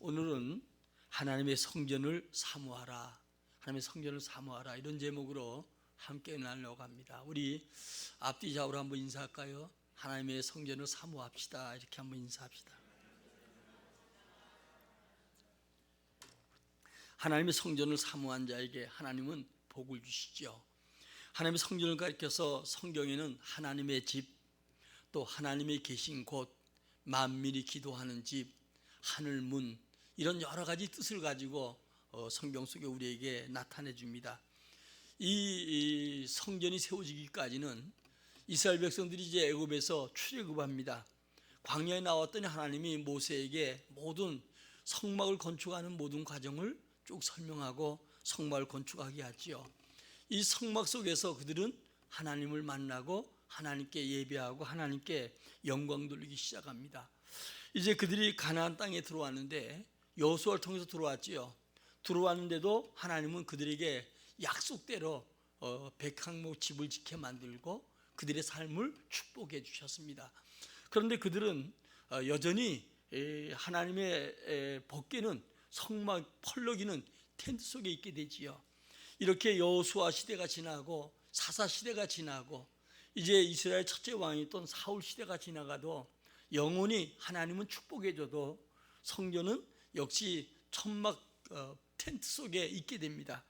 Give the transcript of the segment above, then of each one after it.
오늘은 하나님의 성전을 사모하라, 하나님의 성전을 사모하라, 이런 제목으로 함께 나누려고 합니다. 우리 앞뒤 좌우로 한번 인사할까요? 하나님의 성전을 사모합시다. 이렇게 한번 인사합시다. 하나님의 성전을 사모한 자에게 하나님은 복을 주시죠. 하나님의 성전을 가리켜서 성경에는 하나님의 집, 또 하나님의 계신 곳, 만민이 기도하는 집, 하늘문, 이런 여러 가지 뜻을 가지고 성경 속에 우리에게 나타내 줍니다. 이 성전이 세워지기까지는 이스라엘 백성들이 이제 애굽에서 출애굽합니다. 광야에 나왔더니 하나님이 모세에게 모든 성막을 건축하는 모든 과정을 쭉 설명하고 성막을 건축하게 하지요. 이 성막 속에서 그들은 하나님을 만나고 하나님께 예배하고 하나님께 영광 돌리기 시작합니다. 이제 그들이 가나안 땅에 들어왔는데 여호수아를 통해서 들어왔지요. 들어왔는데도 하나님은 그들에게 약속대로 백항목 집을 지켜 만들고 그들의 삶을 축복해 주셨습니다. 그런데 그들은 여전히 하나님의 법궤는 성막 펄럭이는 텐트 속에 있게 되지요. 이렇게 여호수아 시대가 지나고 사사 시대가 지나고 이제 이스라엘 첫째 왕이었던 사울 시대가 지나가도 영원히 하나님은 축복해 줘도 성전은 역시 천막 텐트 속에 있게 됩니다.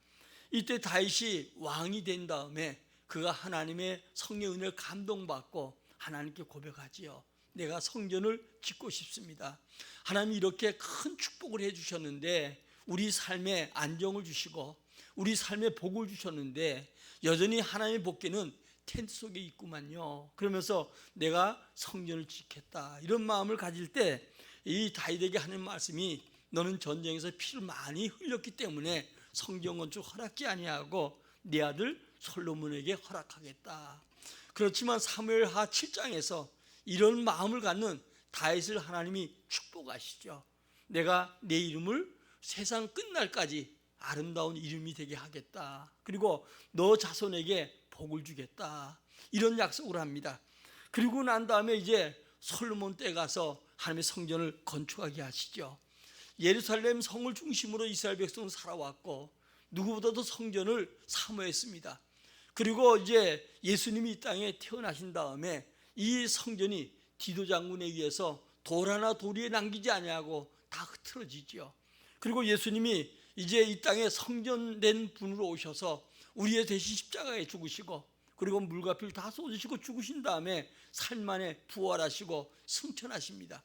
이때 다윗이 왕이 된 다음에 그가 하나님의 성령의 은혜를 감동받고 하나님께 고백하지요. 내가 성전을 짓고 싶습니다. 하나님이 이렇게 큰 축복을 해 주셨는데, 우리 삶에 안정을 주시고 우리 삶에 복을 주셨는데 여전히 하나님의 복궤는 텐트 속에 있구만요. 그러면서 내가 성전을 짓겠다, 이런 마음을 가질 때 이 다윗에게 하는 말씀이, 너는 전쟁에서 피를 많이 흘렸기 때문에 성전 건축 허락지 아니하고 네 아들 솔로몬에게 허락하겠다. 그렇지만 사무엘하 7장에서 이런 마음을 갖는 다윗을 하나님이 축복하시죠. 내가 내 이름을 세상 끝날까지 아름다운 이름이 되게 하겠다. 그리고 너 자손에게 복을 주겠다. 이런 약속을 합니다. 그리고 난 다음에 이제 솔로몬 때 가서 하나님의 성전을 건축하게 하시죠. 예루살렘 성을 중심으로 이스라엘 백성은 살아왔고 누구보다도 성전을 사모했습니다. 그리고 이제 예수님이 이 땅에 태어나신 다음에 이 성전이 디도 장군에 의해서 돌 하나 도리에 남기지 아니하고 다 흐트러지죠. 그리고 예수님이 이제 이 땅에 성전된 분으로 오셔서 우리의 대신 십자가에 죽으시고 그리고 물과 피를 다 쏟으시고 죽으신 다음에 삶 만에 부활하시고 승천하십니다.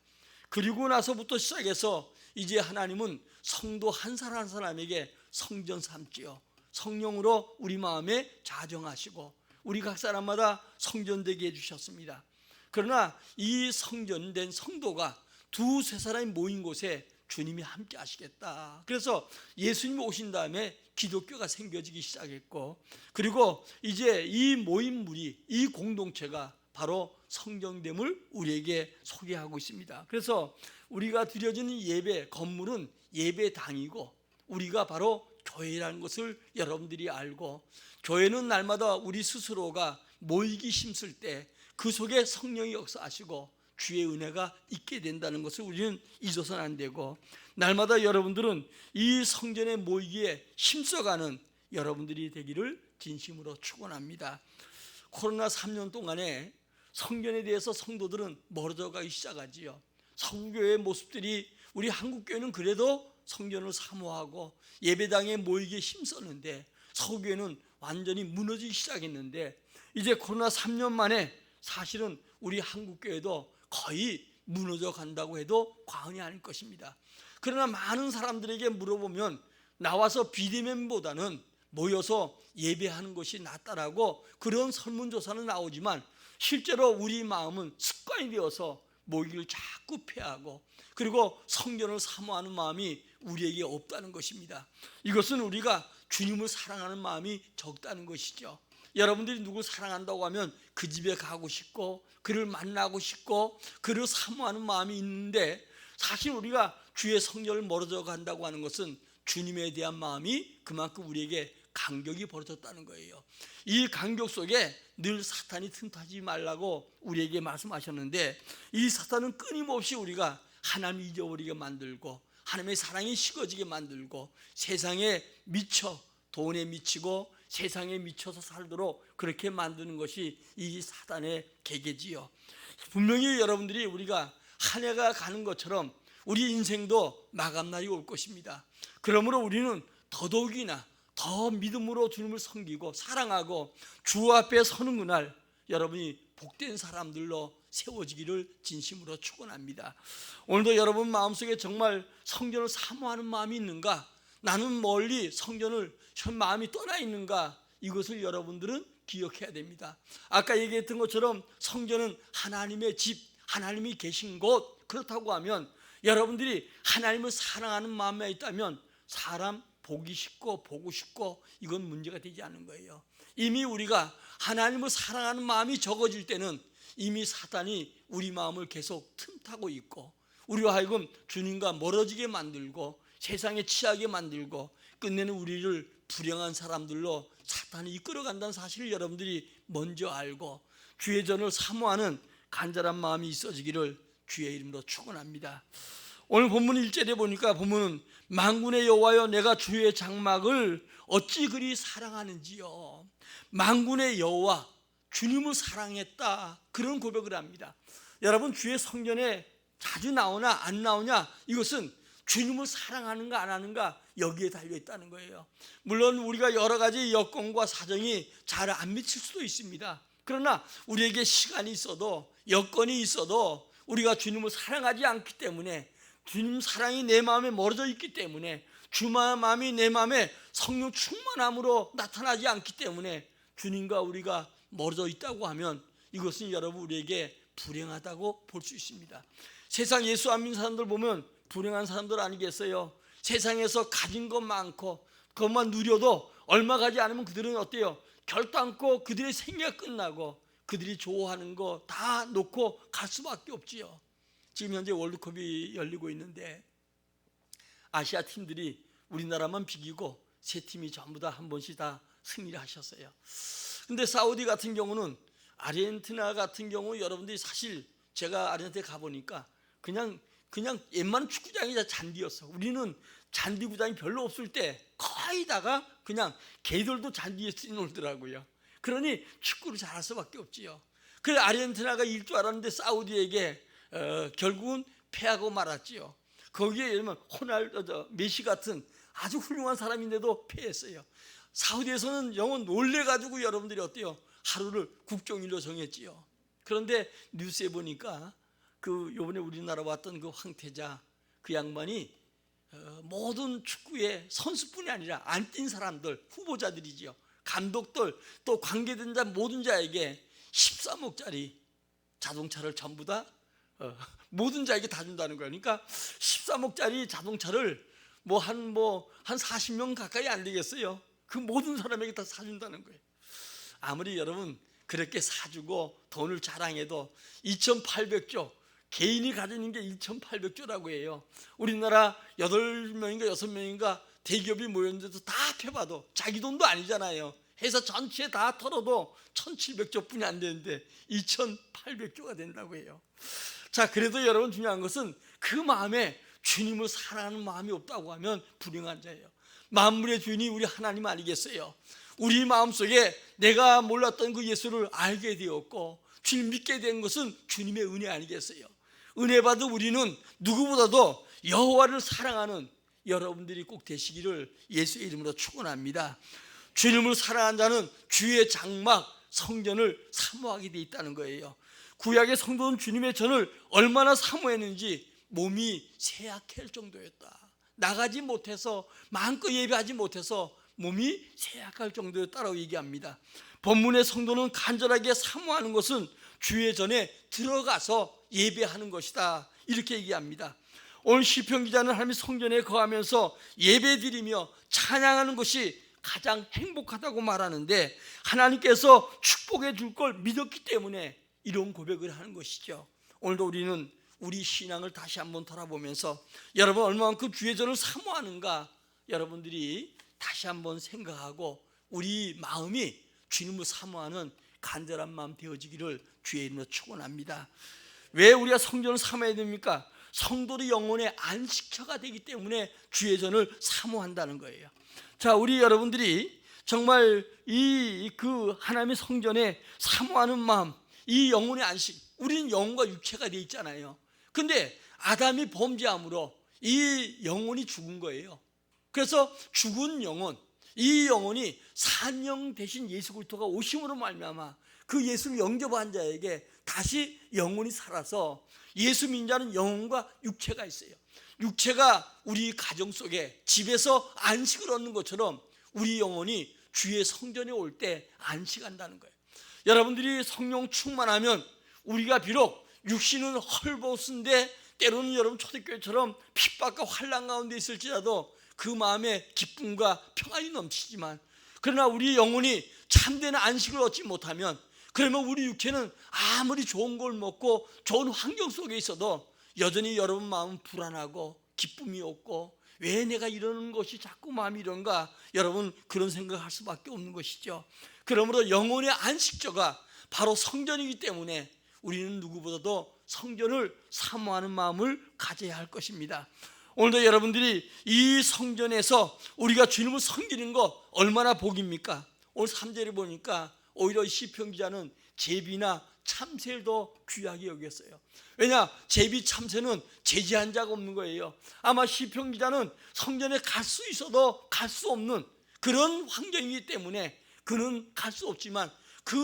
그리고 나서부터 시작해서 이제 하나님은 성도 한 사람 한 사람에게 성전 삼지요. 성령으로 우리 마음에 자정하시고 우리 각 사람마다 성전 되게 해주셨습니다. 그러나 이 성전된 성도가 두세 사람이 모인 곳에 주님이 함께 하시겠다. 그래서 예수님이 오신 다음에 기독교가 생겨지기 시작했고, 그리고 이제 이 모임물이, 이 공동체가 바로 성전됨을 우리에게 소개하고 있습니다. 그래서 우리가 드려지는 예배 건물은 예배당이고 우리가 바로 교회라는 것을 여러분들이 알고, 교회는 날마다 우리 스스로가 모이기 힘쓸 때 그 속에 성령이 역사하시고 주의 은혜가 있게 된다는 것을 우리는 잊어서는 안 되고, 날마다 여러분들은 이 성전에 모이기에 힘써가는 여러분들이 되기를 진심으로 축원합니다. 코로나 3년 동안에 성전에 대해서 성도들은 멀어져 가기 시작하지요. 서구교회의 모습들이, 우리 한국교회는 그래도 성전을 사모하고 예배당에 모이기에 힘썼는데 서구교회는 완전히 무너지기 시작했는데, 이제 코로나 3년 만에 사실은 우리 한국교회도 거의 무너져 간다고 해도 과언이 아닐 것입니다. 그러나 많은 사람들에게 물어보면 나와서 비대면보다는 모여서 예배하는 것이 낫다라고 그런 설문조사는 나오지만, 실제로 우리 마음은 습관이 되어서 모이기를 자꾸 피하고 그리고 성전을 사모하는 마음이 우리에게 없다는 것입니다. 이것은 우리가 주님을 사랑하는 마음이 적다는 것이죠. 여러분들이 누구를 사랑한다고 하면 그 집에 가고 싶고 그를 만나고 싶고 그를 사모하는 마음이 있는데, 사실 우리가 주의 성전을 멀어져 간다고 하는 것은 주님에 대한 마음이 그만큼 우리에게 간격이 벌어졌다는 거예요. 이 간격 속에 늘 사탄이 틈타지 말라고 우리에게 말씀하셨는데, 이 사탄은 끊임없이 우리가 하나님 잊어버리게 만들고 하나님의 사랑이 식어지게 만들고 세상에 미쳐 돈에 미치고 세상에 미쳐서 살도록 그렇게 만드는 것이 이 사단의 계계지요. 분명히 여러분들이 우리가 한 해가 가는 것처럼 우리 인생도 마감날이 올 것입니다. 그러므로 우리는 더더욱이나 더 믿음으로 주님을 섬기고 사랑하고 주 앞에 서는 그날 여러분이 복된 사람들로 세워지기를 진심으로 축원합니다. 오늘도 여러분 마음속에 정말 성전을 사모하는 마음이 있는가? 나는 멀리 성전을 마음이 떠나 있는가? 이것을 여러분들은 기억해야 됩니다. 아까 얘기했던 것처럼 성전은 하나님의 집, 하나님이 계신 곳, 그렇다고 하면 여러분들이 하나님을 사랑하는 마음에 있다면 사람 보기 쉽고 보고 싶고 이건 문제가 되지 않는 거예요. 이미 우리가 하나님을 사랑하는 마음이 적어질 때는 이미 사단이 우리 마음을 계속 틈타고 있고 우리와 하여금 주님과 멀어지게 만들고 세상에 취하게 만들고 끝내는 우리를 불행한 사람들로 사탄이 이끌어간다는 사실을 여러분들이 먼저 알고 주의 전을 사모하는 간절한 마음이 있어지기를 주의 이름으로 축원합니다. 오늘 본문 1절에 보니까 본문은 만군의 여호와여 내가 주의 장막을 어찌 그리 사랑하는지요. 만군의 여호와 주님을 사랑했다 그런 고백을 합니다. 여러분 주의 성전에 자주 나오나 안 나오냐 이것은 주님을 사랑하는가 안 하는가 여기에 달려있다는 거예요. 물론 우리가 여러 가지 여건과 사정이 잘 안 미칠 수도 있습니다. 그러나 우리에게 시간이 있어도 여건이 있어도 우리가 주님을 사랑하지 않기 때문에 주님 사랑이 내 마음에 멀어져 있기 때문에 주님의 마음이 내 마음에 성령 충만함으로 나타나지 않기 때문에 주님과 우리가 멀어져 있다고 하면 이것은 여러분 우리에게 불행하다고 볼 수 있습니다. 세상 예수 안 믿는 사람들 보면 불행한 사람들 아니겠어요? 세상에서 가진 것 많고 그것만 누려도 얼마 가지 않으면 그들은 어때요? 결단코 그들의 생애가 끝나고 그들이 좋아하는 거 다 놓고 갈 수밖에 없지요. 지금 현재 월드컵이 열리고 있는데 아시아 팀들이 우리나라만 비기고 세 팀이 전부 다 한 번씩 다 승리를 하셨어요. 근데 사우디 같은 경우는 아르헨티나 같은 경우 여러분들이 사실 제가 아르헨티나에 가보니까 그냥 웬만한 축구장이 다 잔디였어. 우리는 잔디 구장이 별로 없을 때 거의 다가 그냥 개들도 잔디에서 놀더라고요. 그러니 축구를 잘할 수밖에 없지요. 그래서 아르헨티나가 이길 줄 알았는데 사우디에게 결국은 패하고 말았지요. 거기에 예를 들면 호날두, 메시 같은 아주 훌륭한 사람인데도 패했어요. 사우디에서는 영원 놀래가지고 여러분들이 어때요? 하루를 국종일로 정했지요. 그런데 뉴스에 보니까 그 요번에 우리나라 왔던 그 황태자 그 양반이 모든 축구의 선수뿐이 아니라 안 뛴 사람들 후보자들이지요. 감독들 또 관계된 자 모든 자에게 13억짜리 자동차를 전부 다 모든 자에게 다 준다는 거예요. 그러니까 13억짜리 자동차를 한 40명 가까이 안 되겠어요. 그 모든 사람에게 다 사준다는 거예요. 아무리 여러분 그렇게 사주고 돈을 자랑해도 2,800조 개인이 가지는 게 2,800조라고 해요. 우리나라 8명인가 6명인가 대기업이 모였는데도 다 합해봐도 자기 돈도 아니잖아요. 회사 전체에 다 털어도 1,700조 뿐이 안 되는데 2,800조가 된다고 해요. 자, 그래도 여러분 중요한 것은 그 마음에 주님을 사랑하는 마음이 없다고 하면 불행한 자예요. 만물의 주인이 우리 하나님 아니겠어요? 우리 마음속에 내가 몰랐던 그 예수를 알게 되었고 주님 믿게 된 것은 주님의 은혜 아니겠어요? 은혜 받은 우리는 누구보다도 여호와를 사랑하는 여러분들이 꼭 되시기를 예수의 이름으로 축원합니다. 주님을 사랑한 자는 주의 장막 성전을 사모하게 돼 있다는 거예요. 구약의 성도는 주님의 전을 얼마나 사모했는지 몸이 쇠약할 정도였다. 나가지 못해서 마음껏 예배하지 못해서 몸이 쇠약할 정도였다라고 얘기합니다. 본문의 성도는 간절하게 사모하는 것은 주의 전에 들어가서 예배하는 것이다 이렇게 얘기합니다. 오늘 시편 기자는 하나님의 성전에 거하면서 예배드리며 찬양하는 것이 가장 행복하다고 말하는데 하나님께서 축복해 줄 걸 믿었기 때문에 이런 고백을 하는 것이죠. 오늘도 우리는 우리 신앙을 다시 한번 돌아보면서 여러분 얼마만큼 주의 전을 사모하는가 여러분들이 다시 한번 생각하고 우리 마음이 주님을 사모하는 간절한 마음 되어지기를 주의 이름으로 축원합니다. 왜 우리가 성전을 사모해야 됩니까? 성도의 영혼의 안식처가 되기 때문에 주의 전을 사모한다는 거예요. 자, 우리 여러분들이 정말 그 하나님의 성전에 사모하는 마음, 이 영혼의 안식, 우리는 영혼과 육체가 돼 있잖아요. 근데 아담이 범죄함으로 이 영혼이 죽은 거예요. 그래서 죽은 영혼, 이 영혼이 산 영 대신 예수 그리스도가 오심으로 말미암아 그 예수를 영접한 자에게 다시 영혼이 살아서 예수 믿는 자는 영혼과 육체가 있어요. 육체가 우리 가정 속에 집에서 안식을 얻는 것처럼 우리 영혼이 주의 성전에 올 때 안식한다는 거예요. 여러분들이 성령 충만하면 우리가 비록 육신은 헐벗은데 때로는 여러분 초대교회처럼 핍박과 환난 가운데 있을지라도 그 마음에 기쁨과 평안이 넘치지만, 그러나 우리 영혼이 참된 안식을 얻지 못하면, 그러면 우리 육체는 아무리 좋은 걸 먹고 좋은 환경 속에 있어도 여전히 여러분 마음은 불안하고 기쁨이 없고, 왜 내가 이러는 것이 자꾸 마음이 이런가, 여러분 그런 생각할 수밖에 없는 것이죠. 그러므로 영혼의 안식처가 바로 성전이기 때문에 우리는 누구보다도 성전을 사모하는 마음을 가져야 할 것입니다. 오늘도 여러분들이 이 성전에서 우리가 주님을 섬기는 거 얼마나 복입니까? 오늘 3절에 보니까 오히려 시편 기자는 제비나 참새를 더 귀하게 여겼어요. 왜냐? 제비 참새는 제지한 자가 없는 거예요. 아마 시편 기자는 성전에 갈 수 있어도 갈 수 없는 그런 환경이기 때문에 그는 갈 수 없지만, 그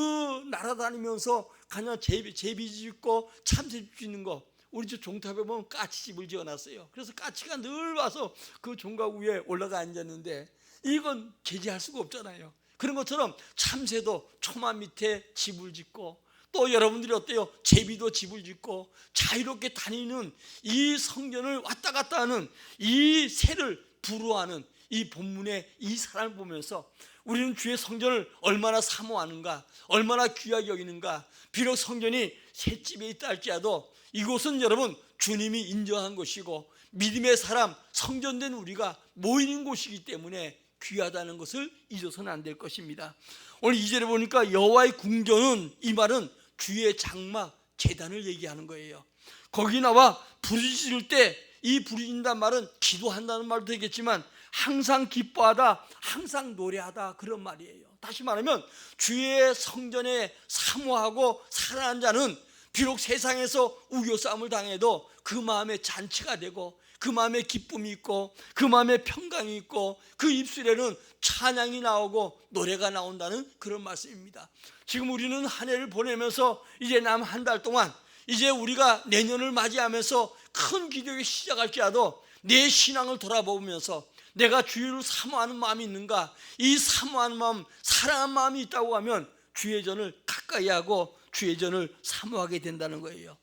날아다니면서 그냥 제비 짓고 참새 짓는 거, 우리 집 종탑에 보면 까치집을 지어놨어요. 그래서 까치가 늘 와서 그 종각 위에 올라가 앉았는데 이건 제지할 수가 없잖아요. 그런 것처럼 참새도 초마 밑에 집을 짓고, 또 여러분들이 어때요? 제비도 집을 짓고 자유롭게 다니는 이 성전을 왔다 갔다 하는 이 새를 부러워하는 이 본문의 이 사람을 보면서 우리는 주의 성전을 얼마나 사모하는가, 얼마나 귀하게 여기는가. 비록 성전이 셋집에 있다 할지라도 이곳은 여러분 주님이 인정한 곳이고 믿음의 사람, 성전된 우리가 모이는 곳이기 때문에 귀하다는 것을 잊어서는 안 될 것입니다. 오늘 2절에 보니까 여호와의 궁전은, 이 말은 주의 장막, 제단을 얘기하는 거예요. 거기 나와 부르짖을 때, 이 부르짖는다는 말은 기도한다는 말도 되겠지만 항상 기뻐하다, 항상 노래하다, 그런 말이에요. 다시 말하면 주의 성전에 사모하고 사랑하는 자는 비록 세상에서 우겨싸움을 당해도 그 마음에 잔치가 되고 그 마음에 기쁨이 있고 그 마음에 평강이 있고 그 입술에는 찬양이 나오고 노래가 나온다는 그런 말씀입니다. 지금 우리는 한 해를 보내면서 이제 남 한 달 동안, 이제 우리가 내년을 맞이하면서 큰 기도를 시작할지라도 내 신앙을 돌아보면서 내가 주를 사모하는 마음이 있는가, 이 사모하는 마음, 사랑하는 마음이 있다고 하면 주의 전을 가까이 하고 주의 전을 사모하게 된다는 거예요.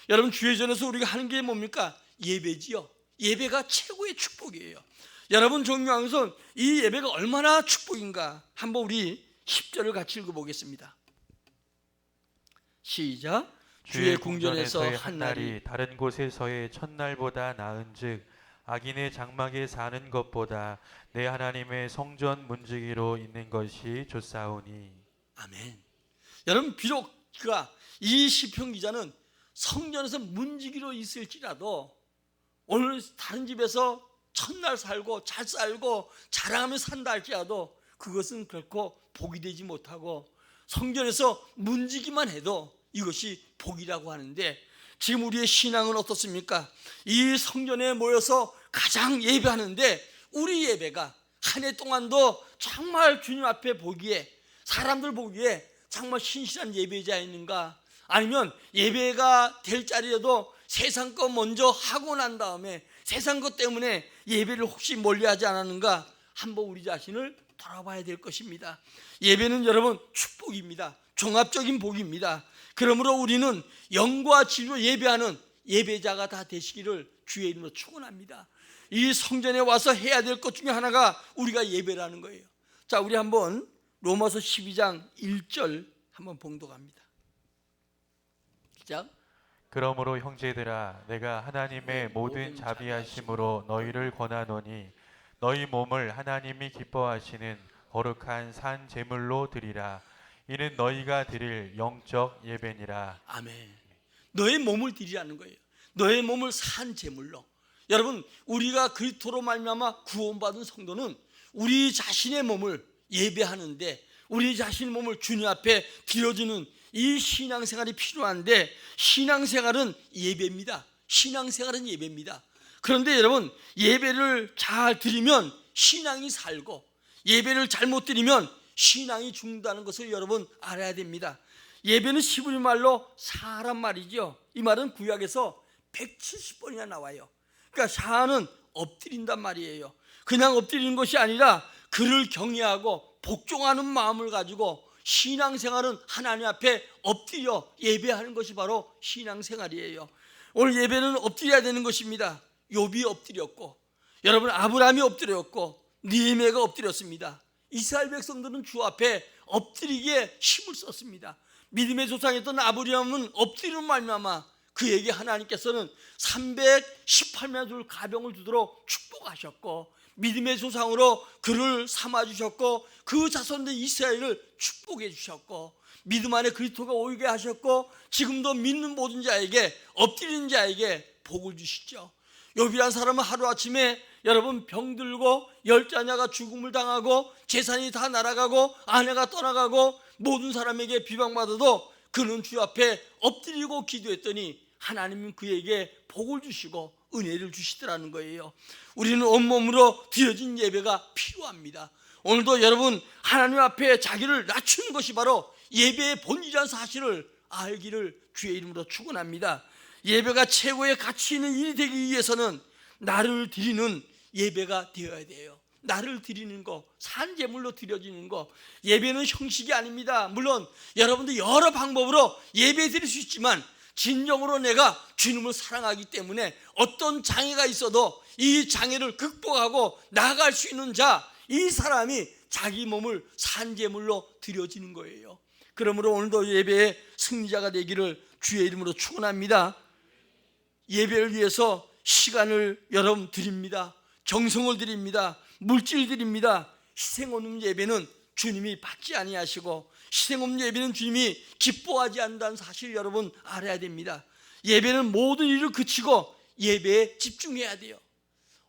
여러분, 주의 전에서 우리가 하는 게 뭡니까? 예배지요. 예배가 최고의 축복이에요. 여러분 존경하면서 이 예배가 얼마나 축복인가, 한번 우리 10절을 같이 읽어보겠습니다. 시작. 주의 궁전에서의 한 날이 다른 곳에서의 첫날보다 나은즉 악인의 장막에 사는 것보다 내 하나님의 성전 문지기로 있는 것이 좋사오니. 아멘. 여러분, 비록 그가, 이 시편 기자는 성전에서 문지기로 있을지라도 오늘 다른 집에서 첫날 살고 잘 살고 자랑하며 산다 할지라도 그것은 결코 복이 되지 못하고 성전에서 문지기만 해도 이것이 복이라고 하는데, 지금 우리의 신앙은 어떻습니까? 이 성전에 모여서 가장 예배하는데 우리 예배가 한 해 동안도 정말 주님 앞에 보기에, 사람들 보기에 정말 신실한 예배자였는가, 아니면 예배가 될 자리에도 세상 것 먼저 하고 난 다음에 세상 것 때문에 예배를 혹시 멀리하지 않았는가, 한번 우리 자신을 돌아봐야 될 것입니다. 예배는 여러분 축복입니다. 종합적인 복입니다. 그러므로 우리는 영과 진리로 예배하는 예배자가 다 되시기를 주의 이름으로 축원합니다. 이 성전에 와서 해야 될 것 중에 하나가 우리가 예배라는 거예요. 자, 우리 한번 로마서 12장 1절 한번 봉독합니다. 시작. 그러므로 형제들아, 내가 하나님의 모든 자비하심으로 너희를 권하노니 너희 몸을 하나님이 기뻐하시는 거룩한 산 제물로 드리라. 이는 너희가 드릴 영적 예배니라. 아멘. 너의 몸을 드리라는 거예요. 너의 몸을 산 제물로. 여러분, 우리가 그리스도로 말미암아 구원받은 성도는 우리 자신의 몸을 예배하는데, 우리 자신의 몸을 주님 앞에 드려주는 이 신앙생활이 필요한데, 신앙생활은 예배입니다. 신앙생활은 예배입니다. 그런데 여러분, 예배를 잘 드리면 신앙이 살고, 예배를 잘못 드리면 신앙이 죽는다는 것을 여러분 알아야 됩니다. 예배는 히브리 말로 사란 말이죠. 이 말은 구약에서 170번이나 나와요. 그러니까 사는 엎드린단 말이에요. 그냥 엎드리는 것이 아니라 그를 경외하고 복종하는 마음을 가지고 신앙생활은 하나님 앞에 엎드려 예배하는 것이 바로 신앙생활이에요. 오늘 예배는 엎드려야 되는 것입니다. 욥이 엎드렸고, 여러분 아브라함이 엎드렸고, 느헤미야가 엎드렸습니다. 이스라엘 백성들은 주 앞에 엎드리기에 힘을 썼습니다. 믿음의 조상이었던 아브라함은 엎드리는 말미암아 그에게 하나님께서는 318만 줄 가병을 주도록 축복하셨고, 믿음의 조상으로 그를 삼아주셨고, 그 자손들 이스라엘을 축복해 주셨고, 믿음 안에 그리스도가 오게 하셨고, 지금도 믿는 모든 자에게, 엎드리는 자에게 복을 주시죠. 욥이란 사람은 하루아침에 여러분 병들고 10자녀가 죽음을 당하고 재산이 다 날아가고 아내가 떠나가고 모든 사람에게 비방받아도 그는 주 앞에 엎드리고 기도했더니 하나님은 그에게 복을 주시고 은혜를 주시더라는 거예요. 우리는 온몸으로 드려진 예배가 필요합니다. 오늘도 여러분 하나님 앞에 자기를 낮추는 것이 바로 예배의 본질이라는 사실을 알기를 주의 이름으로 축원합니다. 예배가 최고의 가치 있는 일이 되기 위해서는 나를 드리는 예배가 되어야 돼요. 나를 드리는 거, 산 제물로 드려지는 거. 예배는 형식이 아닙니다. 물론 여러분들 여러 방법으로 예배 드릴 수 있지만, 진정으로 내가 주님을 사랑하기 때문에 어떤 장애가 있어도 이 장애를 극복하고 나아갈 수 있는 자, 이 사람이 자기 몸을 산 제물로 드려지는 거예요. 그러므로 오늘도 예배의 승리자가 되기를 주의 이름으로 축원합니다. 예배를 위해서 시간을 여러분 드립니다. 정성을 드립니다. 물질 드립니다. 희생 없는 예배는 주님이 받지 아니하시고, 희생 없는 예배는 주님이 기뻐하지 않는다는 사실을 여러분 알아야 됩니다. 예배는 모든 일을 그치고 예배에 집중해야 돼요.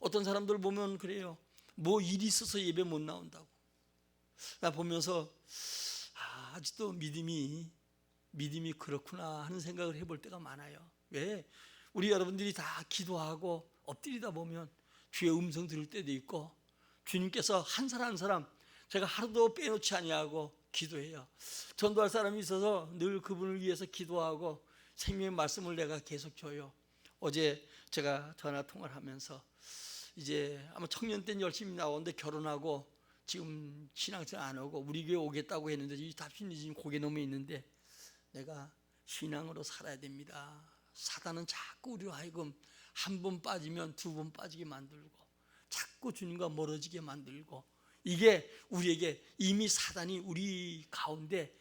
어떤 사람들 보면 그래요. 뭐 일이 있어서 예배 못 나온다고. 나 보면서 아직도 믿음이 그렇구나 하는 생각을 해볼 때가 많아요. 왜? 우리 여러분들이 다 기도하고 엎드리다 보면 주의 음성 들을 때도 있고, 주님께서 한 사람 한 사람 제가 하루도 빼놓지 아니하고 기도해요. 전도할 사람이 있어서 늘 그분을 위해서 기도하고 생명의 말씀을 내가 계속 줘요. 어제 제가 전화 통화를 하면서 이제 아마 청년 때는 열심히 나오는데 결혼하고 지금 신앙생활 안 하고 우리 교회 오겠다고 했는데 이 답신이 지금 고개 넘어 있는데, 내가 신앙으로 살아야 됩니다. 사단은 자꾸 우리로 하여금 한 번 빠지면 두 번 빠지게 만들고, 자꾸 주님과 멀어지게 만들고, 이게 우리에게 이미 사단이 우리 가운데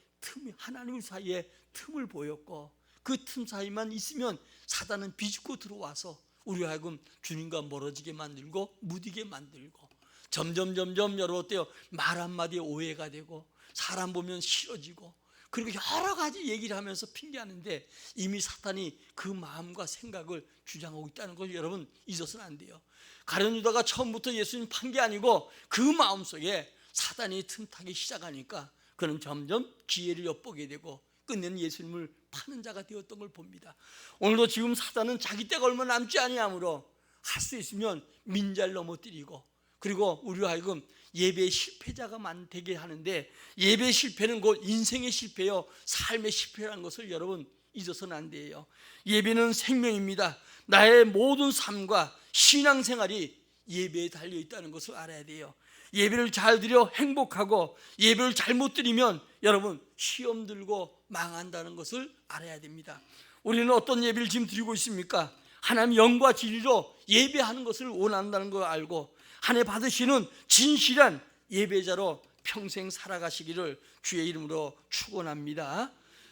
하나님 사이에 틈을 보였고, 그 틈 사이만 있으면 사단은 비집고 들어와서 우리로 하여금 주님과 멀어지게 만들고 무디게 만들고, 점점 여러분 어때요? 말 한마디에 오해가 되고, 사람 보면 싫어지고, 그리고 여러 가지 얘기를 하면서 핑계하는데 이미 사탄이 그 마음과 생각을 주장하고 있다는 걸 여러분 잊어서는 안 돼요. 가룟 유다가 처음부터 예수님 판 게 아니고 그 마음속에 사단이 틈타기 시작하니까 그는 점점 기회를 엿보게 되고 끝내는 예수님을 파는 자가 되었던 걸 봅니다. 오늘도 지금 사단은 자기 때가 얼마 남지 아니하므로 할 수 있으면 민자를 넘어뜨리고, 그리고 우리로 하여금 예배의 실패자가 되게 하는데, 예배의 실패는 곧 인생의 실패요, 삶의 실패라는 것을 여러분 잊어서는 안 돼요. 예배는 생명입니다. 나의 모든 삶과 신앙생활이 예배에 달려 있다는 것을 알아야 돼요. 예배를 잘 드려 행복하고, 예배를 잘못 드리면 여러분 시험 들고 망한다는 것을 알아야 됩니다. 우리는 어떤 예배를 지금 드리고 있습니까? 하나님 영과 진리로 예배하는 것을 원한다는 걸 알고, 하나님 받으시는 진실한 예배자로 평생 살아가시기를 주의 이름으로 축원합니다.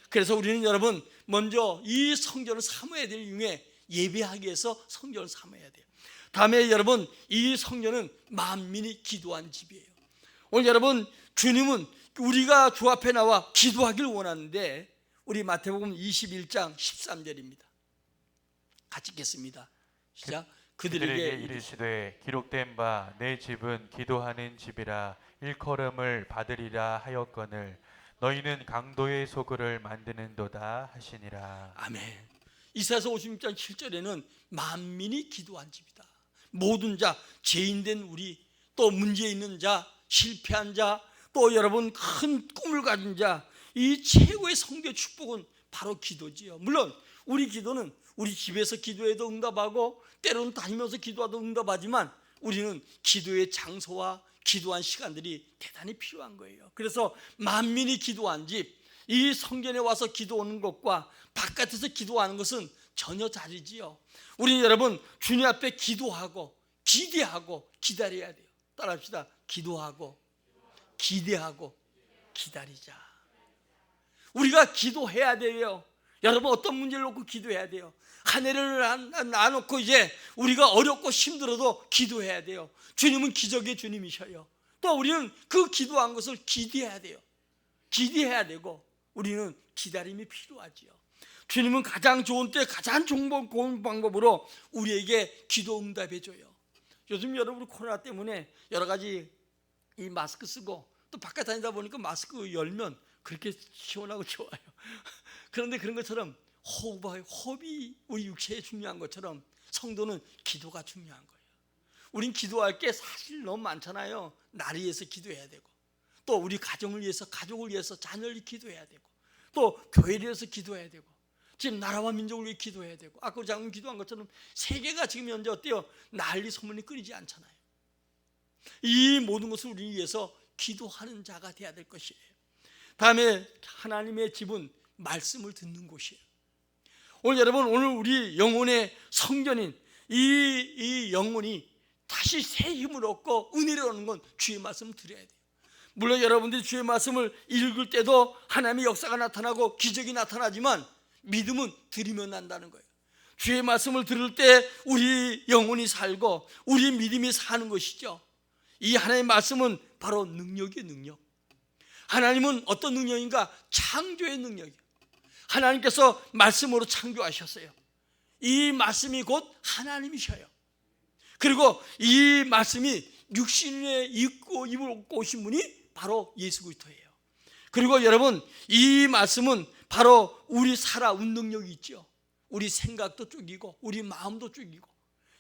그래서 우리는 여러분 먼저 이 성전을 삼아야 될 이유에 예배하기 위해서 성전을 삼아야 돼요. 다음에 여러분 이 성전은 만민이 기도한 집이에요. 오늘 여러분 주님은 우리가 주 앞에 나와 기도하기를 원하는데, 우리 마태복음 21장 13절입니다. 같이 읽겠습니다. 시작. 그들에게 그들에게 이르시되 기록된 바 내 집은 기도하는 집이라 일컬음을 받으리라 하였거늘 너희는 강도의 소굴을 만드는도다 하시니라. 아멘. 이사야서 56장 7절에는 만민이 기도한 집이다. 모든 자, 죄인된 우리, 또 문제 있는 자, 실패한 자, 또 여러분 큰 꿈을 가진 자, 이 최고의 성도의 축복은 바로 기도지요. 물론 우리 기도는 우리 집에서 기도해도 응답하고 때로는 다니면서 기도해도 응답하지만 우리는 기도의 장소와 기도한 시간들이 대단히 필요한 거예요. 그래서 만민이 기도한 집, 이 성전에 와서 기도하는 것과 바깥에서 기도하는 것은 전혀 다르지요. 우리는 여러분 주님 앞에 기도하고 기대하고 기다려야 돼요. 따라합시다. 기도하고 기대하고 기다리자. 우리가 기도해야 돼요. 여러분 어떤 문제를 놓고 기도해야 돼요. 한 해를 놔놓고 이제 우리가 어렵고 힘들어도 기도해야 돼요. 주님은 기적의 주님이셔요. 또 우리는 그 기도한 것을 기대해야 돼요. 기대해야 되고 우리는 기다림이 필요하지요. 주님은 가장 좋은 때 가장 좋은 방법으로 우리에게 기도 응답해 줘요. 요즘 여러분 코로나 때문에 여러 가지 이 마스크 쓰고 또 바깥 다니다 보니까 마스크 열면 그렇게 시원하고 좋아요. 그런데 그런 것처럼 호흡이 우리 육체에 중요한 것처럼 성도는 기도가 중요한 거예요. 우린 기도할 게 사실 너무 많잖아요. 나를 위해서 기도해야 되고 또 우리 가정을 위해서 가족을 위해서 자녀를 기도해야 되고 또 교회를 위해서 기도해야 되고 지금 나라와 민족을 위해 기도해야 되고 아까 우리 장로님 기도한 것처럼 세계가 지금 현재 어때요? 난리 소문이 끊이지 않잖아요. 이 모든 것을 우리 위해서 기도하는 자가 돼야 될 것이에요. 다음에 하나님의 집은 말씀을 듣는 곳이에요. 오늘 여러분 오늘 우리 영혼의 성전인 이 영혼이 다시 새 힘을 얻고 은혜를 얻는 건 주의 말씀을 들어야 돼요. 물론 여러분들이 주의 말씀을 읽을 때도 하나님의 역사가 나타나고 기적이 나타나지만 믿음은 들으면 난다는 거예요. 주의 말씀을 들을 때 우리 영혼이 살고 우리 믿음이 사는 것이죠. 이 하나님의 말씀은 바로 능력의 능력. 하나님은 어떤 능력인가? 창조의 능력이에요. 하나님께서 말씀으로 창조하셨어요. 이 말씀이 곧 하나님이셔요. 그리고 이 말씀이 육신에 입고 오신 분이 바로 예수 그리스도예요. 그리고 여러분 이 말씀은 바로 우리 살아온 능력이 있죠. 우리 생각도 죽이고 우리 마음도 죽이고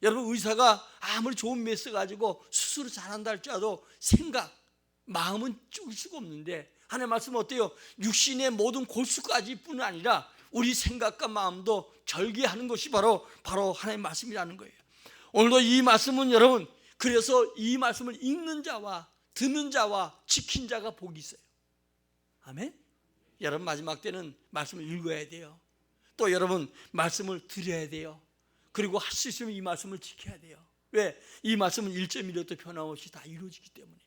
여러분 의사가 아무리 좋은 메스 가지고 수술을 잘한다 할지라도 생각, 마음은 죽일 수가 없는데 하나님의 말씀은 어때요? 육신의 모든 골수까지 뿐 아니라 우리 생각과 마음도 절개하는 것이 바로 하나님의 말씀이라는 거예요. 오늘도 이 말씀은 여러분 그래서 이 말씀을 읽는 자와 듣는 자와 지킨 자가 복이 있어요. 아멘? 여러분 마지막 때는 말씀을 읽어야 돼요. 또 여러분 말씀을 들어야 돼요. 그리고 할 수 있으면 이 말씀을 지켜야 돼요. 왜? 이 말씀은 1.1도 변함없이 다 이루어지기 때문에.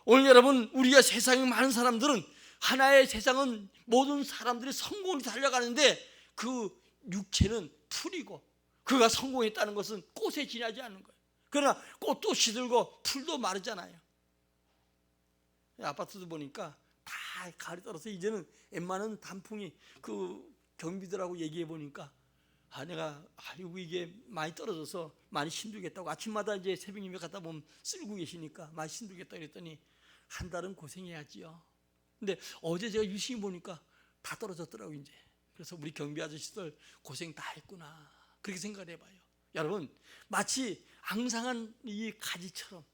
오늘 여러분 우리가 세상에 많은 사람들은 하나의 세상은 모든 사람들이 성공을 달려가는데 그 육체는 풀이고 그가 성공했다는 것은 꽃에 지나지 않는 거예요. 그러나 꽃도 시들고 풀도 마르잖아요. 아파트도 보니까 다 가을이 떨어서 이제는 웬만한 단풍이 그 경비들하고 얘기해 보니까 내가 아이고 이게 많이 떨어져서 많이 힘들겠다고 아침마다 이제 새벽 예배 갔다 보면 쓸고 계시니까 많이 힘들겠다 그랬더니 한 달은 고생해야지요. 근데 어제 제가 유심히 보니까 다 떨어졌더라고 이제. 그래서 우리 경비 아저씨들 고생 다 했구나 그렇게 생각을 해봐요. 여러분 마치 앙상한 이 가지처럼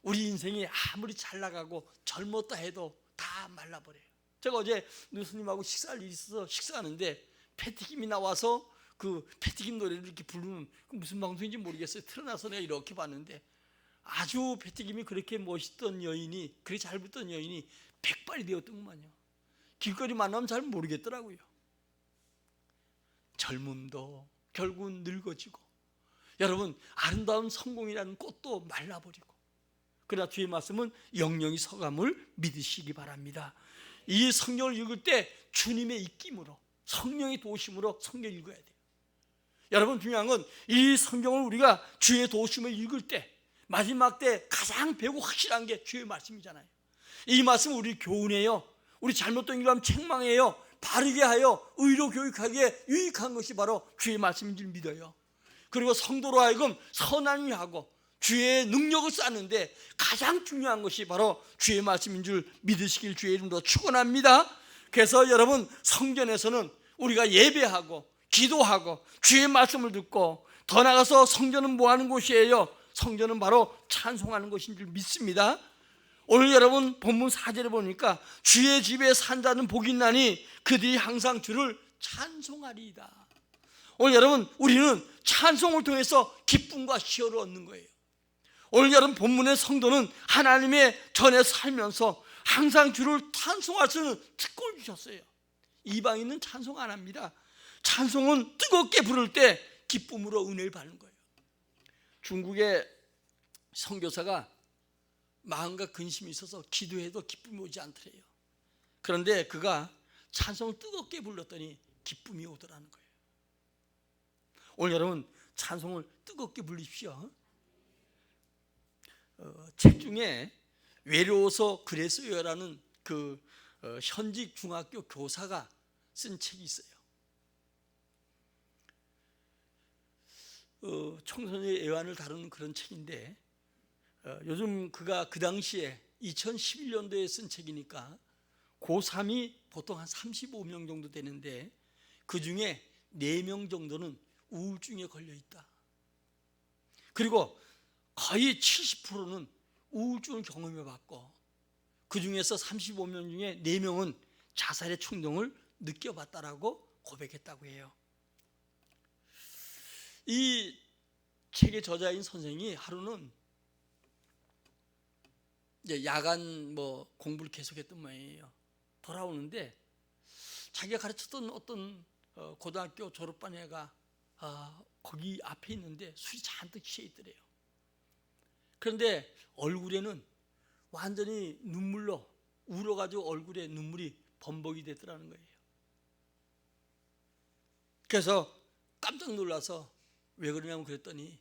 우리 인생이 아무리 잘 나가고 젊었다 해도 다 말라버려요. 제가 어제 누수님하고 식사할 일이 있어서 식사하는데 패티김이 나와서 그 패티김 노래를 이렇게 부르는 무슨 방송인지 모르겠어요. 틀어놔서 내가 이렇게 봤는데 아주 패티김이 그렇게 멋있던 여인이 그렇게 잘 붙던 여인이 백발이 되었더구만요. 길거리 만나면 잘 모르겠더라고요. 젊음도 결국은 늙어지고 여러분 아름다운 성공이라는 꽃도 말라버리고 그러나 주의 말씀은 영영이 서감을 믿으시기 바랍니다. 이 성경을 읽을 때 주님의 입김으로 성령의 도우심으로 성경을 읽어야 돼요. 여러분 중요한 건 이 성경을 우리가 주의 도우심을 읽을 때 마지막 때 가장 배우고 확실한 게 주의 말씀이잖아요. 이 말씀은 우리 교훈해요. 우리 잘못된 길로 하면 책망해요. 바르게 하여 의로 교육하기에 유익한 것이 바로 주의 말씀인 줄 믿어요. 그리고 성도로 하여금 선한 일 하고 주의 능력을 쌓는데 가장 중요한 것이 바로 주의 말씀인 줄 믿으시길 주의 이름으로 축원합니다. 그래서 여러분, 성전에서는 우리가 예배하고 기도하고 주의 말씀을 듣고, 더 나아가서 성전은 뭐 하는 곳이에요? 성전은 바로 찬송하는 것인 줄 믿습니다. 오늘 여러분 본문 4절에 보니까 주의 집에 산 자는 복이 있나니 그들이 항상 주를 찬송하리이다. 오늘 여러분, 우리는 찬송을 통해서 기쁨과 희열을 얻는 거예요. 오늘 여러분 본문의 성도는 하나님의 전에 살면서 항상 주를 찬송할 수 있는 특권을 주셨어요. 이방인은 찬송 안 합니다. 찬송은 뜨겁게 부를 때 기쁨으로 은혜를 받는 거예요. 중국의 선교사가 마음과 근심이 있어서 기도해도 기쁨이 오지 않더래요. 그런데 그가 찬송을 뜨겁게 불렀더니 기쁨이 오더라는 거예요. 오늘 여러분 찬송을 뜨겁게 부르십시오. 책 중에 외로워서 그랬어요라는 그 현직 중학교 교사가 쓴 책이 있어요. 청소년의 애환을 다루는 그런 책인데, 요즘 그가 그 당시에 2011년도에 쓴 책이니까 고3이 보통 한 35명 정도 되는데, 그 중에 4명 정도는 우울증에 걸려 있다. 그리고 거의 70%는 우울증을 경험해 봤고, 그 중에서 35명 중에 4명은 자살의 충동을 느껴봤다라고 고백했다고 해요. 이 책의 저자인 선생이 하루는 이제 야간 공부를 계속했던 모양이에요. 돌아오는데 자기가 가르쳤던 어떤 고등학교 졸업반 애가 거기 앞에 있는데 술이 잔뜩 취해 있더래요. 그런데 얼굴에는 완전히 눈물로 울어가지고 얼굴에 눈물이 범벅이 되더라는 거예요. 그래서 깜짝 놀라서 왜 그러냐고 그랬더니,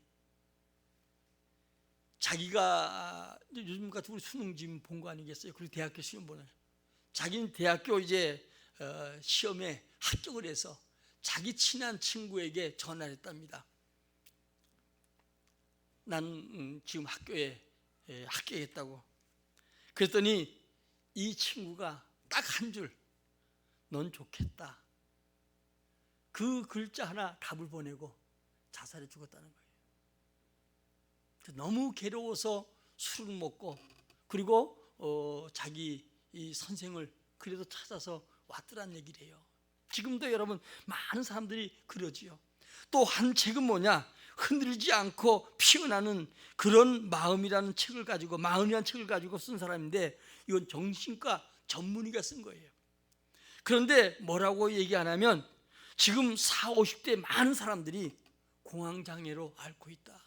자기가 요즘 같은 우리 수능 지금 본 거 아니겠어요? 그리고 대학교 시험 보는, 자기는 대학교 이제 시험에 합격을 해서 자기 친한 친구에게 전화를 했답니다. 난 지금 학교에 합격했다고. 그랬더니 이 친구가 딱 한 줄, 넌 좋겠다, 그 글자 하나 답을 보내고 자살해 죽었다는 거예요. 너무 괴로워서 술을 먹고, 그리고 자기 이 선생을 그래도 찾아서 왔더란 얘기를 해요. 지금도 여러분 많은 사람들이 그러지요. 또 한 책은 뭐냐, 흔들리지 않고 피어나는 그런 마음이라는 책을 가지고, 마음이라는 책을 가지고 쓴 사람인데, 이건 정신과 전문의가 쓴 거예요. 그런데 뭐라고 얘기하냐면, 지금 40, 50대 많은 사람들이 공황장애로 앓고 있다.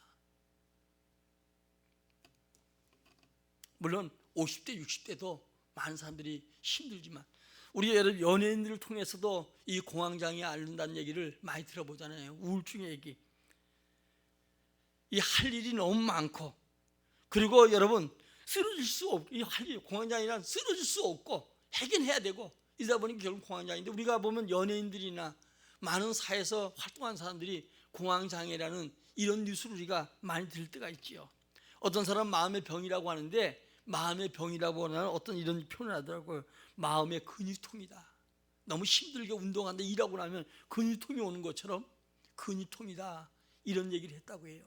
물론 50대, 60대도 많은 사람들이 힘들지만, 우리 여러분 연예인들을 통해서도 이 공황장애에 앓는다는 얘기를 많이 들어보잖아요. 우울증의 얘기. 이 할 일이 너무 많고, 그리고 여러분 쓰러질 수 없고, 이 할 일, 공황장애란 쓰러질 수 없고 해결해야 되고, 이러다 보니까 결국 공황장애인데, 우리가 보면 연예인들이나 많은 사회에서 활동하는 사람들이 공황장애라는 이런 뉴스를 우리가 많이 들을 때가 있지요. 어떤 사람 마음의 병이라고 하는데, 마음의 병이라고 하는 어떤 이런 표현을 하더라고요. 마음의 근육통이다. 너무 힘들게 운동하는데 일하고 나면 근육통이 오는 것처럼 근육통이다, 이런 얘기를 했다고 해요.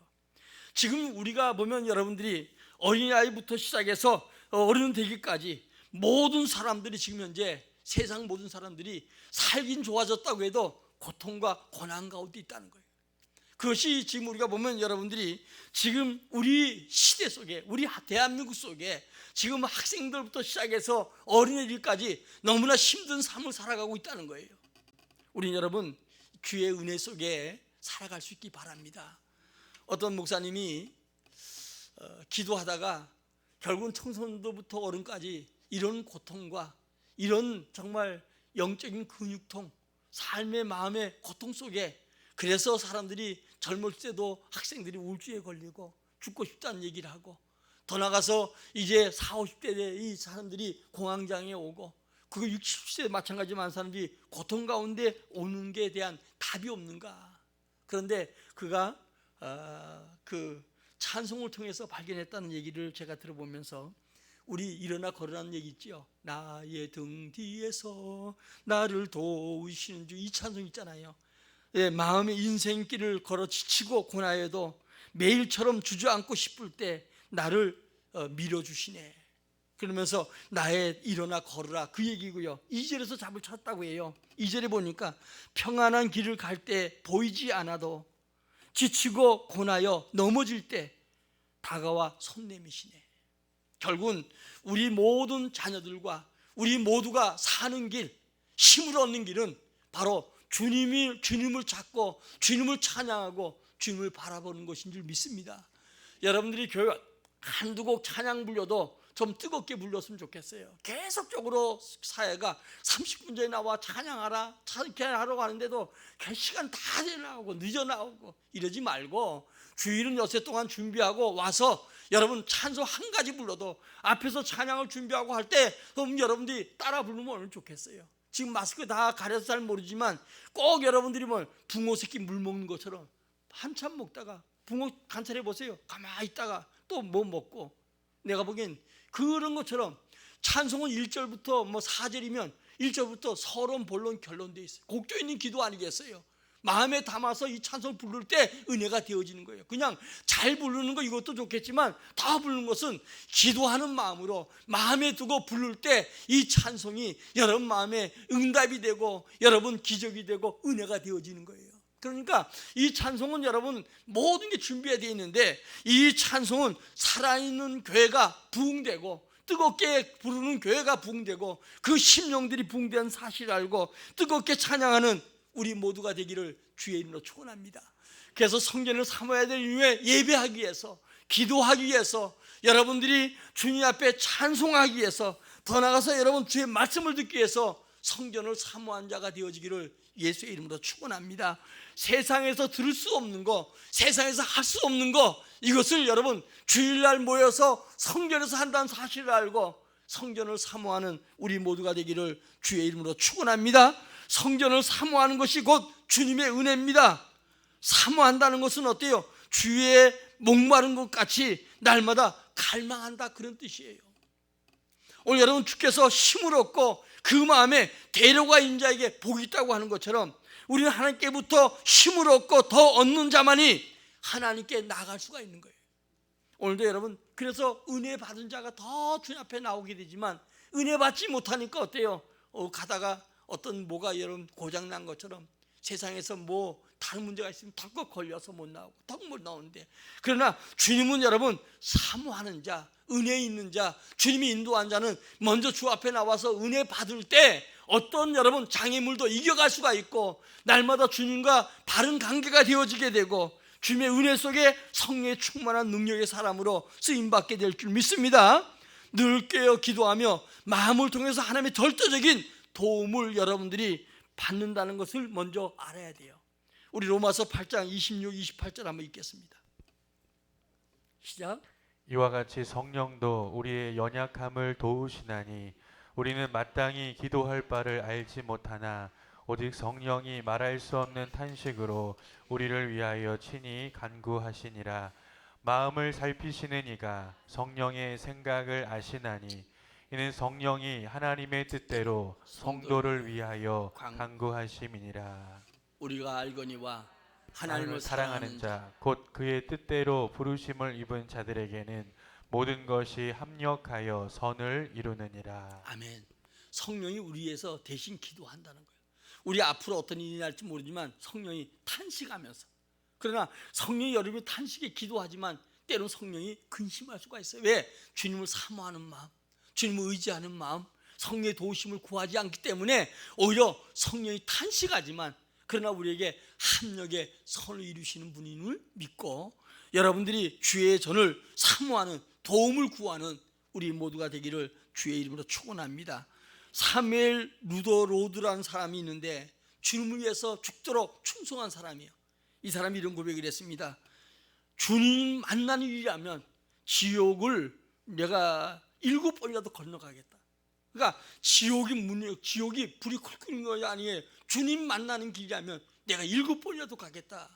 지금 우리가 보면 여러분들이 어린아이부터 시작해서 어른 되기까지 모든 사람들이 지금 현재 세상 모든 사람들이 살긴 좋아졌다고 해도 고통과 고난 가운데 있다는 거예요. 그것이 지금 우리가 보면 여러분들이 지금 우리 시대 속에, 우리 대한민국 속에 지금 학생들부터 시작해서 어린애들까지 너무나 힘든 삶을 살아가고 있다는 거예요. 우리 여러분 주의 은혜 속에 살아갈 수 있기 바랍니다. 어떤 목사님이 기도하다가 결국은 청소년도부터 어른까지 이런 고통과 이런 정말 영적인 근육통, 삶의 마음의 고통 속에, 그래서 사람들이 젊을 때도 학생들이 우울증에 걸리고 죽고 싶다는 얘기를 하고, 더 나가서 이제 40, 50대에 이 사람들이 공황장애 오고, 그거 60, 70대 마찬가지 많은 사람들이 고통 가운데 오는 게 대한 답이 없는가. 그런데 그가 그 찬송을 통해서 발견했다는 얘기를 제가 들어보면서 우리 일어나 걸으라는 얘기 있죠. 나의 등 뒤에서 나를 도우시는 주, 이 찬송 있잖아요. 예, 마음의 인생길을 걸어 지치고 고나해도 매일처럼 주저앉고 싶을 때 나를 밀어주시네. 그러면서 나의 일어나 걸으라, 그 얘기고요. 2절에서 답을 찾았다고 해요. 2절에 보니까 평안한 길을 갈 때 보이지 않아도 지치고 고나여 넘어질 때 다가와 손 내미시네. 결국은 우리 모든 자녀들과 우리 모두가 사는 길, 힘을 얻는 길은 바로 주님을 찾고 주님을 찬양하고 주님을 바라보는 것인 줄 믿습니다. 여러분들이 교회 한두 곡 찬양 불려도 좀 뜨겁게 불렀으면 좋겠어요. 계속적으로 사회가 30분 전에 나와 찬양하라, 찬양하라고 하는데도 시간 다 나오고 늦어 나오고 이러지 말고 주일은 여세 동안 준비하고 와서 여러분 찬송 한 가지 불러도 앞에서 찬양을 준비하고 할 때 그럼 여러분들이 따라 부르면 얼마나 좋겠어요. 지금 마스크 다 가려서 잘 모르지만 꼭 여러분들이 붕어 새끼 물 먹는 것처럼 한참 먹다가 붕어 관찰해 보세요. 가만히 있다가 또 뭐 먹고, 내가 보기엔 그런 것처럼 찬송은 1절부터 4절이면 1절부터 서론 본론 결론되어 있어요. 곡조 있는 기도 아니겠어요? 마음에 담아서 이 찬송을 부를 때 은혜가 되어지는 거예요. 그냥 잘 부르는 거 이것도 좋겠지만 다 부르는 것은 기도하는 마음으로 마음에 두고 부를 때 이 찬송이 여러분 마음에 응답이 되고 여러분 기적이 되고 은혜가 되어지는 거예요. 그러니까 이 찬송은 여러분 모든 게 준비가 되어 있는데 이 찬송은 살아있는 교회가 부흥되고 뜨겁게 부르는 교회가 부흥되고 그 심령들이 부흥된 사실을 알고 뜨겁게 찬양하는 우리 모두가 되기를 주의 이름으로 축원합니다. 그래서 성전을 삼아야 될 이유에 예배하기 위해서, 기도하기 위해서, 여러분들이 주님 앞에 찬송하기 위해서, 더 나아가서 여러분 주의 말씀을 듣기 위해서 성전을 사모한 자가 되어지기를 예수의 이름으로 축원합니다. 세상에서 들을 수 없는 거, 세상에서 할 수 없는 거, 이것을 여러분 주일날 모여서 성전에서 한다는 사실을 알고 성전을 사모하는 우리 모두가 되기를 주의 이름으로 축원합니다. 성전을 사모하는 것이 곧 주님의 은혜입니다. 사모한다는 것은 어때요? 주의 목마른 것 같이 날마다 갈망한다, 그런 뜻이에요. 오늘 여러분 주께서 힘을 얻고 그 마음에 대로가 있는 자에게 복이 있다고 하는 것처럼 우리는 하나님께부터 힘을 얻고 더 얻는 자만이 하나님께 나아갈 수가 있는 거예요. 오늘도 여러분 그래서 은혜 받은 자가 더 주님 앞에 나오게 되지만 은혜 받지 못하니까 어때요? 가다가 어떤 뭐가 여러분 고장난 것처럼 세상에서 다른 문제가 있으면 덜컥 걸려서 못 나오고 덜 못 나오는데, 그러나 주님은 여러분 사모하는 자, 은혜 있는 자, 주님이 인도한 자는 먼저 주 앞에 나와서 은혜 받을 때 어떤 여러분 장애물도 이겨갈 수가 있고 날마다 주님과 바른 관계가 되어지게 되고 주님의 은혜 속에 성령의 충만한 능력의 사람으로 쓰임받게 될 줄 믿습니다. 늘 깨어 기도하며 마음을 통해서 하나님의 절대적인 도움을 여러분들이 받는다는 것을 먼저 알아야 돼요. 우리 로마서 8장 26, 28절 한번 읽겠습니다. 시작. 이와 같이 성령도 우리의 연약함을 도우시나니 우리는 마땅히 기도할 바를 알지 못하나 오직 성령이 말할 수 없는 탄식으로 우리를 위하여 친히 간구하시니라. 마음을 살피시는 이가 성령의 생각을 아시나니 이는 성령이 하나님의 뜻대로 성도를 위하여 간구하심이니라. 우리가 알거니와 하나님을 사랑하는 자 곧 그의 뜻대로 부르심을 입은 자들에게는 모든 것이 합력하여 선을 이루느니라. 아멘. 성령이 우리 위해서 대신 기도한다는 거예요. 우리 앞으로 어떤 일이 날지 모르지만 성령이 탄식하면서, 그러나 성령이 여러분이 탄식에 기도하지만 때로는 성령이 근심할 수가 있어요. 왜? 주님을 사모하는 마음, 주님을 의지하는 마음, 성령의 도우심을 구하지 않기 때문에 오히려 성령이 탄식하지만 그러나 우리에게 합력의 선을 이루시는 분임을 믿고 여러분들이 주의 전을 사모하는, 도움을 구하는 우리 모두가 되기를 주의 이름으로 축원합니다. 사무엘 루더로드라는 사람이 있는데 주님을 위해서 죽도록 충성한 사람이에요. 이 사람이 이런 고백을 했습니다. 주님 만나는 일이라면 지옥을 내가 7번이라도 건너가겠다. 그러니까 지옥이 불이 쿨 끓는 것이 아니에요. 주님 만나는 길이라면 내가 7번이라도 가겠다.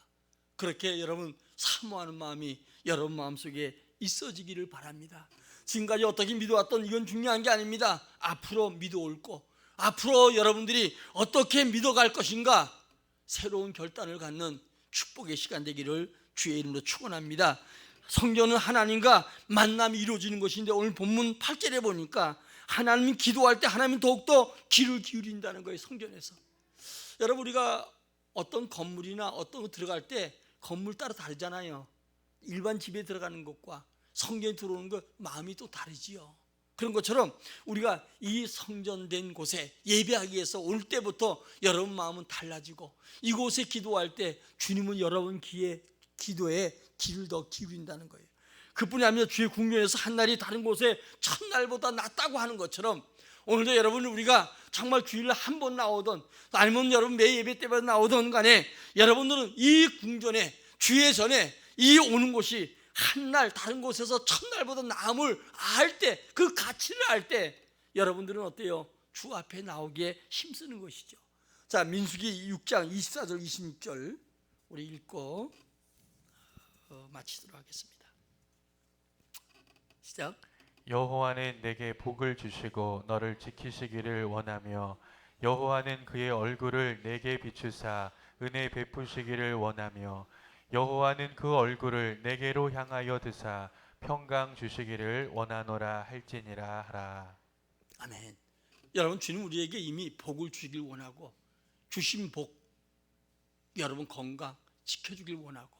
그렇게 여러분 사모하는 마음이 여러분 마음속에 있어지기를 바랍니다. 지금까지 어떻게 믿어왔던 이건 중요한 게 아닙니다. 앞으로 믿어올 거, 앞으로 여러분들이 어떻게 믿어갈 것인가, 새로운 결단을 갖는 축복의 시간 되기를 주의 이름으로 축원합니다. 성전은 하나님과 만남이 이루어지는 것인데, 오늘 본문 8절에 보니까 하나님 기도할 때 하나님은 더욱더 귀를 기울인다는 거예요. 성전에서 여러분, 우리가 어떤 건물이나 어떤 거 들어갈 때 건물 따라 다르잖아요. 일반 집에 들어가는 것과 성전에 들어오는 것 마음이 또 다르지요. 그런 것처럼 우리가 이 성전된 곳에 예배하기 위해서 올 때부터 여러분 마음은 달라지고, 이곳에 기도할 때 주님은 여러분 기도에 귀를 더 기울인다는 거예요. 그뿐이 아니라 주의 궁전에서 한 날이 다른 곳에 첫날보다 낫다고 하는 것처럼, 오늘도 여러분 우리가 정말 주일날 한 번 나오던, 아니면 여러분 매 예배 때마다 나오던 간에, 여러분들은 이 궁전에, 주의 전에 이 오는 곳이 한 날 다른 곳에서 첫날보다 나음을 알 때, 그 가치를 알 때 여러분들은 어때요? 주 앞에 나오기에 힘쓰는 것이죠. 자, 민수기 6장 24절 26절 우리 읽고 마치도록 하겠습니다. 시작. 여호와는 내게 복을 주시고 너를 지키시기를 원하며, 여호와는 그의 얼굴을 내게 비추사 은혜 베푸시기를 원하며, 여호와는 그 얼굴을 내게로 향하여 드사 평강 주시기를 원하노라 할지니라 하라. 아멘. 여러분, 주님 우리에게 이미 복을 주시길 원하고, 주신 복, 여러분 건강 지켜주길 원하고,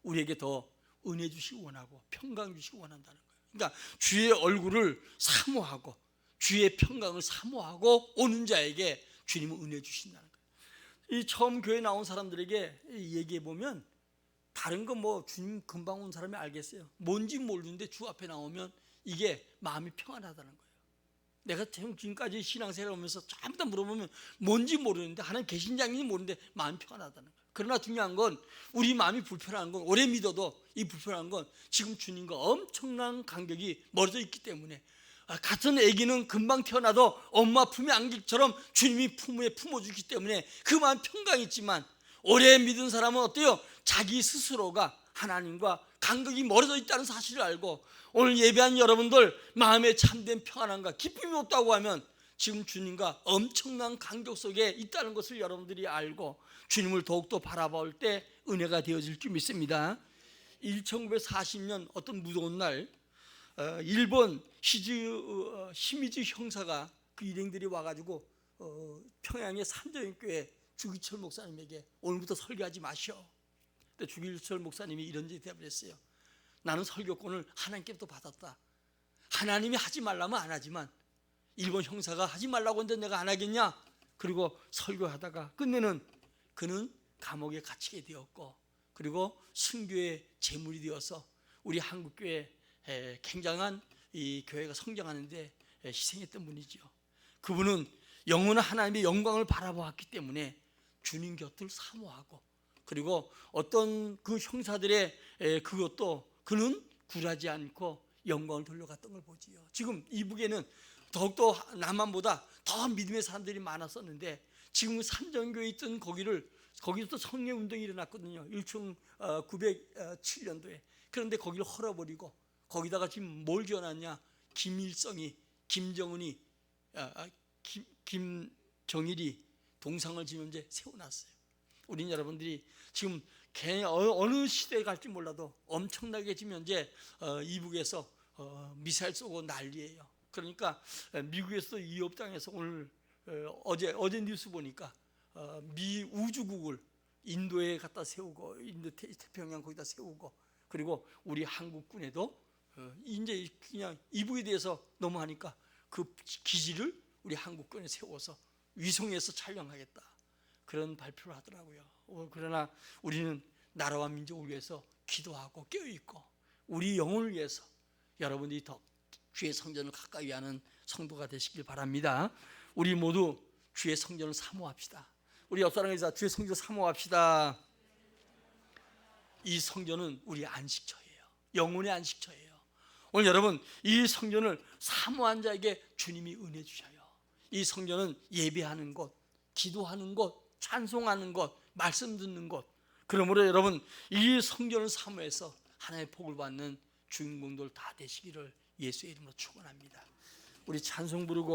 우리에게 더 은혜 주시기 원하고, 평강 주시기 원한다는 거예요. 그러니까 주의 얼굴을 사모하고 주의 평강을 사모하고 오는 자에게 주님은 은혜 주신다는 거예요. 이 처음 교회 나온 사람들에게 얘기해 보면, 다른 거 뭐 주님 금방 온 사람이 알겠어요. 뭔지 모르는데 주 앞에 나오면 이게 마음이 평안하다는 거예요. 내가 지금까지 신앙생활 하면서 전부 다 물어보면 뭔지 모르는데, 하나님 계신지 아닌지 모르는데 마음이 평안하다는 거예요. 그러나 중요한 건, 우리 마음이 불편한 건, 오래 믿어도 이 불편한 건 지금 주님과 엄청난 간격이 멀어져 있기 때문에, 같은 아기는 금방 태어나도 엄마 품에 안기처럼 주님이 품에 품어주기 때문에 그 마음 평강이 있지만, 오래 믿은 사람은 어때요? 자기 스스로가 하나님과 간격이 멀어져 있다는 사실을 알고, 오늘 예배한 여러분들 마음에 참된 평안함과 기쁨이 없다고 하면 지금 주님과 엄청난 간격 속에 있다는 것을 여러분들이 알고 주님을 더욱더 바라볼 때 은혜가 되어질 줄 믿습니다. 1940년 어떤 무더운 날, 일본 시미즈 형사가 그 일행들이 와가지고 평양의 삼정교회 주기철 목사님에게 오늘부터 설교하지 마시오. 근데 주기철 목사님이 이런 대답을 했어요. 나는 설교권을 하나님께부터 받았다. 하나님이 하지 말라면 안 하지만 일본 형사가 하지 말라고 했는데 내가 안 하겠냐? 그리고 설교하다가 끝내는 그는 감옥에 갇히게 되었고, 그리고 순교의 제물이 되어서 우리 한국교회 굉장한 이 교회가 성장하는데 희생했던 분이죠. 그분은 영원한 하나님의 영광을 바라보았기 때문에 주님 곁을 사모하고, 그리고 어떤 그 형사들의 그것도 그는 굴하지 않고 영광을 돌려갔던 걸 보지요. 지금 이북에는 더욱더 남한보다 더 믿음의 사람들이 많았었는데, 지금 삼정교에 있던 거기서 성례운동이 일어났거든요. 1907년도에. 그런데 거기를 헐어버리고 거기다가 지금 뭘 지어놨냐? 김일성이, 김정은이, 김정일이 동상을 지금 이제 세워놨어요. 우린 여러분들이 지금 어느 시대에 갈지 몰라도 엄청나게 지금 현재 이북에서 미사일 쏘고 난리예요. 그러니까 미국에서 위협당해서 오늘 어제 뉴스 보니까 미 우주국을 인도에 갖다 세우고, 인도 태평양 거기다 세우고, 그리고 우리 한국군에도 이제 그냥 이북에 대해서 너무 하니까 그 기지를 우리 한국군에 세워서 위성에서 촬영하겠다, 그런 발표를 하더라고요. 그러나 우리는 나라와 민족을 위해서 기도하고 깨어있고, 우리 영혼을 위해서 여러분들이 더 주의 성전을 가까이 하는 성도가 되시길 바랍니다. 우리 모두 주의 성전을 사모합시다. 우리 옆 사람에서 주의 성전을 사모합시다. 이 성전은 우리 안식처예요. 영혼의 안식처예요. 오늘 여러분, 이 성전을 사모한 자에게 주님이 은혜 주셔요. 이 성전은 예배하는 곳, 기도하는 곳, 찬송하는 곳, 말씀 듣는 곳, 그러므로 여러분 이 성전을 사모해서 하나님의 복을 받는 주인공들 다 되시기를 예수의 이름으로 축원합니다. 우리 찬송 부르고